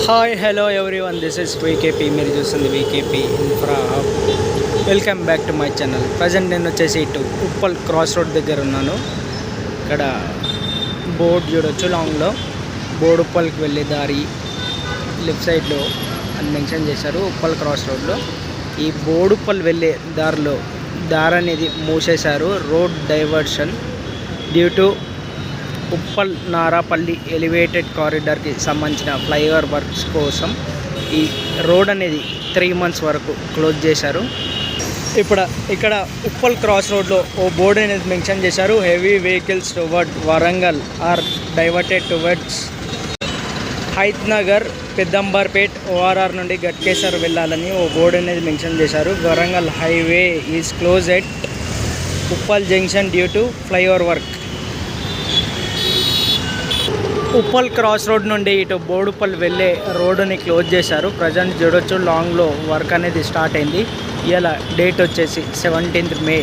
Hi hello everyone, this is VKP. మీరు చూస్తుంది VKP infra hub. Welcome back to my channel. Present నేను వచ్చేసి ఇటు ఉప్పల్ క్రాస్ రోడ్ దగ్గర ఉన్నాను. ఇక్కడ బోర్డు చూడొచ్చు, లాంగ్లో బోడుప్పల్కి వెళ్ళే దారి లెఫ్ట్ సైడ్లో అని మెన్షన్ చేశారు. ఉప్పల్ క్రాస్ రోడ్లో ఈ బోడుప్పల్ వెళ్ళే దారి అనేది మూసేశారు. Road diversion due to Uppal Narapalli elevated కారిడార్కి సంబంధించిన ఫ్లైఓవర్ వర్క్స్ కోసం ఈ రోడ్ అనేది 3 months వరకు క్లోజ్ చేశారు. ఇక్కడ ఉప్పల్ క్రాస్ రోడ్లో ఓ బోర్డు అనేది మెన్షన్ చేశారు. Heavy vehicles toward Warangal are diverted towards Hayathnagar, Peddamberpet, ORR నుండి గట్కేసర్ వెళ్ళాలని ఓ బోర్డు అనేది మెన్షన్ చేశారు. Warangal highway is close at Uppal junction due to flyover work. Uppal cross road నుండి ఇటు బోడుప్పల్ వెళ్ళే రోడ్డుని క్లోజ్ చేశారు. ప్రజెంట్ చూడొచ్చు, లాంగ్లో వర్క్ అనేది స్టార్ట్ అయింది. ఇలా డేట్ వచ్చేసి 17th May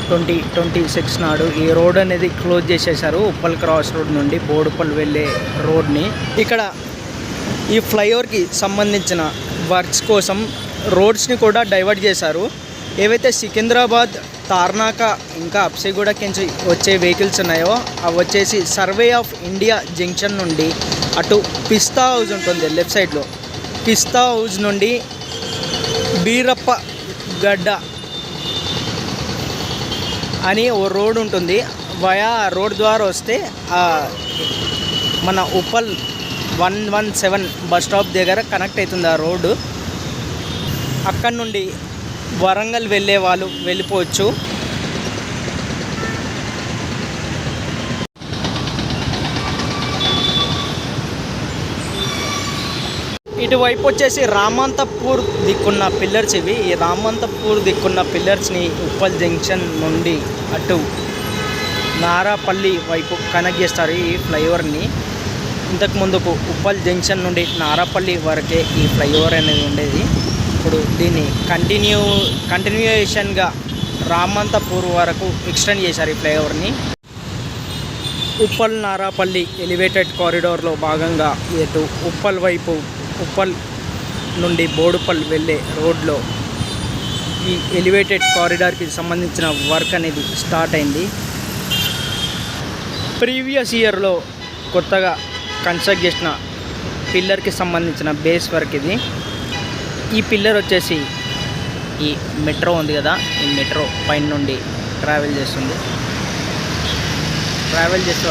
2026 నాడు ఈ రోడ్ అనేది క్లోజ్ చేసేశారు. ఉప్పల్ క్రాస్ రోడ్ నుండి బోడుప్పల్ వెళ్ళే రోడ్ని ఇక్కడ ఈ ఫ్లైఓవర్కి సంబంధించిన వర్క్స్ కోసం రోడ్స్ని కూడా డైవర్ట్ చేశారు. ఏవైతే సికింద్రాబాద్, తార్నాక ఇంకా అప్సిగూడకించి వచ్చే వెహికల్స్ ఉన్నాయో అవి వచ్చేసి సర్వే ఆఫ్ ఇండియా జంక్షన్ నుండి అటు పిస్తా హౌస్ ఉంటుంది లెఫ్ట్ సైడ్లో, పిస్తా హౌస్ నుండి బీరప్ప గడ్డ అని ఓ రోడ్ ఉంటుంది. వయా రోడ్ ద్వారా వస్తే మన ఉప్పల్ 117 బస్ స్టాప్ దగ్గర కనెక్ట్ అవుతుంది ఆ రోడ్డు. అక్కడి నుండి వరంగల్ వెళ్ళే వాళ్ళు వెళ్ళిపోవచ్చు. ఇటువైపు వచ్చేసి రామంతపూర్ దిక్కున్న పిల్లర్స్ ఇవి. ఈ రామంతపూర్ దిక్కున్న పిల్లర్స్ని ఉప్పల్ జంక్షన్ నుండి అటు నారాపల్లి వైపు కనెక్ట్ చేస్తారు ఈ ఫ్లైఓవర్ని. ఇంతకు ముందుకు ఉప్పల్ జంక్షన్ నుండి నారాపల్లి వరకే ఈ ఫ్లైఓవర్ అనేది ఉండేది. ఇప్పుడు దీన్ని కంటిన్యూయేషన్గా రామంతపూర్ వరకు ఎక్స్టెండ్ చేశారు ఈ ఫ్లైఓవర్ని. ఉప్పల్ నారాపల్లి ఎలివేటెడ్ కారిడార్లో భాగంగా ఇటు ఉప్పల్ వైపు ఉప్పల్ నుండి బోడుప్పల్ వెళ్ళే రోడ్లో ఈ ఎలివేటెడ్ కారిడార్కి సంబంధించిన వర్క్ అనేది స్టార్ట్ అయింది. ప్రీవియస్ ఇయర్లో కొత్తగా కన్స్ట్రక్ట్ చేసిన పిల్లర్కి సంబంధించిన బేస్ వర్క్ ఇది. ఈ పిల్లర్ వచ్చేసి ఈ మెట్రో ఉంది కదా, ఈ మెట్రో పైన నుండి ట్రావెల్ చేస్తూ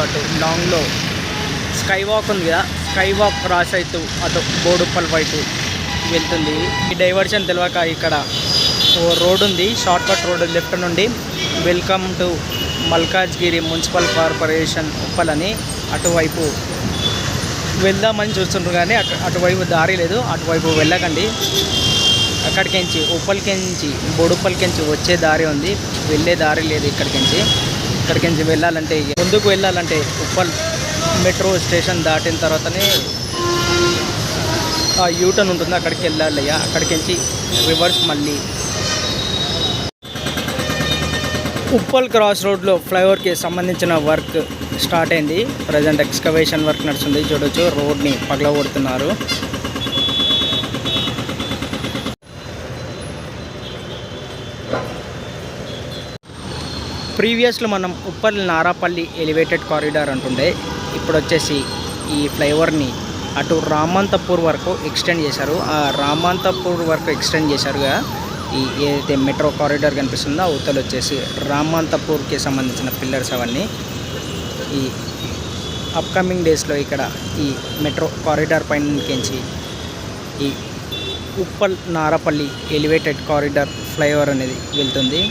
అటు లాంగ్లో స్కై వాక్ ఉంది కదా, స్కై వాక్ క్రాస్ అవుతూ అటు బోడుప్పల్ వైపు వెళ్తుంది. ఈ డైవర్షన్ తెలియక ఇక్కడ ఓ రోడ్ ఉంది, షార్ట్కట్ రోడ్ లెఫ్ట్ నుండి welcome to Malkajgiri municipal corporation Uppal అని అటువైపు వెళ్దామని చూస్తుంటారు. కానీ అటువైపు దారి లేదు, అటువైపు వెళ్ళకండి. అక్కడికించి ఉప్పల్కించి బోడుప్పల్కించి వచ్చే దారి ఉంది, వెళ్ళే దారి లేదు. ఇక్కడికించి వెళ్ళాలంటే ముందుకు వెళ్ళాలంటే ఉప్పల్ మెట్రో స్టేషన్ దాటిన తర్వాతనే ఆ యూటర్న్ ఉంటుంది, అక్కడికి వెళ్ళాలి. అక్కడికించి రివర్స్ మళ్ళీ ఉప్పల్ క్రాస్ రోడ్లో ఫ్లైఓవర్కి సంబంధించిన వర్క్ స్టార్ట్ అయింది. ప్రజెంట్ ఎక్స్కవేషన్ వర్క్ నడుస్తుంది. చూడొచ్చు, రోడ్ని పగలగొడుతున్నారు. ప్రీవియస్లో మనం ఉప్పల్ నారాపల్లి ఎలివేటెడ్ కారిడార్ అంటుండే, ఇప్పుడు వచ్చేసి ఈ ఫ్లైఓవర్ని అటు రామంతపూర్ వరకు ఎక్స్టెండ్ చేశారు. ఆ రామంతపూర్ వరకు ఎక్స్టెండ్ చేశారుగా ఈ ఏదైతే మెట్రో కారిడార్ కనిపిస్తుందో అవతల వచ్చేసి రామంతపూర్కి సంబంధించిన పిల్లర్స్ అవన్నీ ఈ అప్కమింగ్ డేస్లో ఇక్కడ ఈ మెట్రో కారిడార్ పైనకించి ఈ Uppal Narapalli elevated corridor flyover అనేది వెళ్తుంది.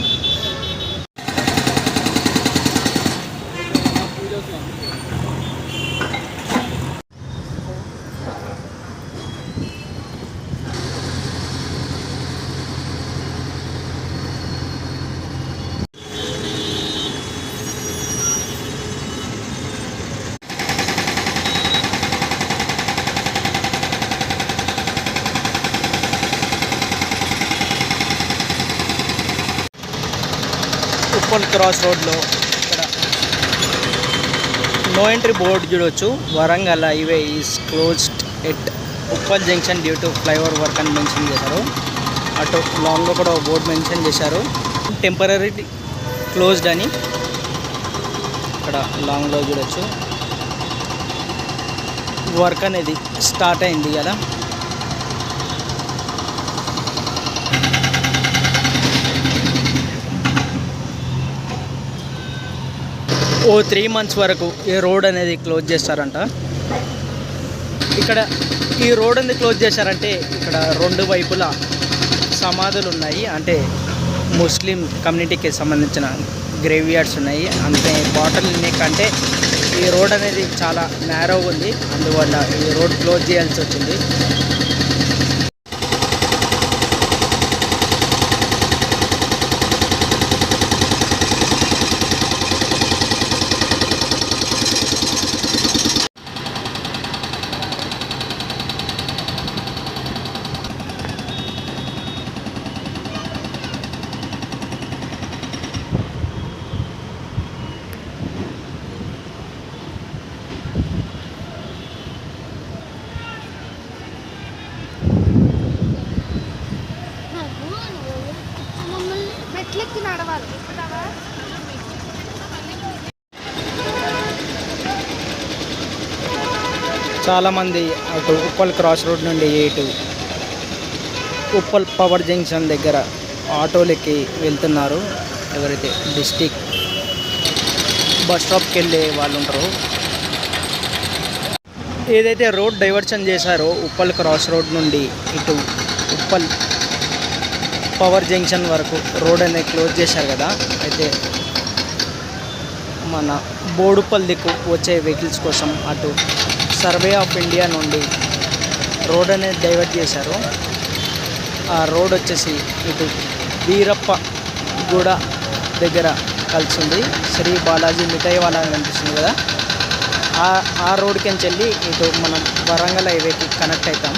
ఉప్పల్ క్రాస్ రోడ్లో ఇక్కడ నో ఎంట్రీ బోర్డు చూడవచ్చు. Warangal highway is closed at Uppal junction due to flyover work అని మెన్షన్ చేశారు. అటు లాంగ్లో కూడా బోర్డు మెన్షన్ చేశారు, టెంపరీ క్లోజ్డ్ అని. ఇక్కడ లాంగ్లో చూడొచ్చు వర్క్ అనేది స్టార్ట్ అయింది కదా. ఓ 3 months వరకు ఈ రోడ్ అనేది క్లోజ్ చేస్తారంట. ఇక్కడ ఈ రోడ్ ఎందుకు క్లోజ్ చేశారంటే ఇక్కడ 2 వైపులా సమాధులు ఉన్నాయి, అంటే ముస్లిం కమ్యూనిటీకి సంబంధించిన గ్రేవ్ యార్డ్స్ ఉన్నాయి. అంతే బాటల్ నెక్ అంటే ఈ రోడ్ అనేది చాలా నేరోగా ఉంది, అందువల్ల ఈ రోడ్ క్లోజ్ చేయాల్సి వచ్చింది. చాలామంది అటు ఉప్పల్ క్రాస్ రోడ్ నుండి ఇటు ఉప్పల్ పవర్ జంక్షన్ దగ్గర ఆటోలకి వెళ్తున్నారు. ఎవరైతే డిస్టిక్ బస్ స్టాప్కి వెళ్ళే వాళ్ళు ఉంటారో, ఏదైతే రోడ్ డైవర్షన్ చేశారో ఉప్పల్ క్రాస్ రోడ్ నుండి ఇటు ఉప్పల్ పవర్ జంక్షన్ వరకు రోడ్ అనేది క్లోజ్ చేశారు కదా. అయితే మన బోడుప్పల్ దిక్కు వచ్చే వెహికల్స్ కోసం అటు సర్వే ఆఫ్ ఇండియా నుండి రోడ్ అనేది డైవర్ట్ చేశారు. ఆ రోడ్ వచ్చేసి ఇటు వీరప్ప గూడ దగ్గర కలిసింది, శ్రీ బాలాజీ మిఠాయి వాళ్ళ కనిపిస్తుంది కదా, ఆ రోడ్కి వెళ్ళి ఇటు మనం వరంగల్ హైవేకి కనెక్ట్ అవుతాం.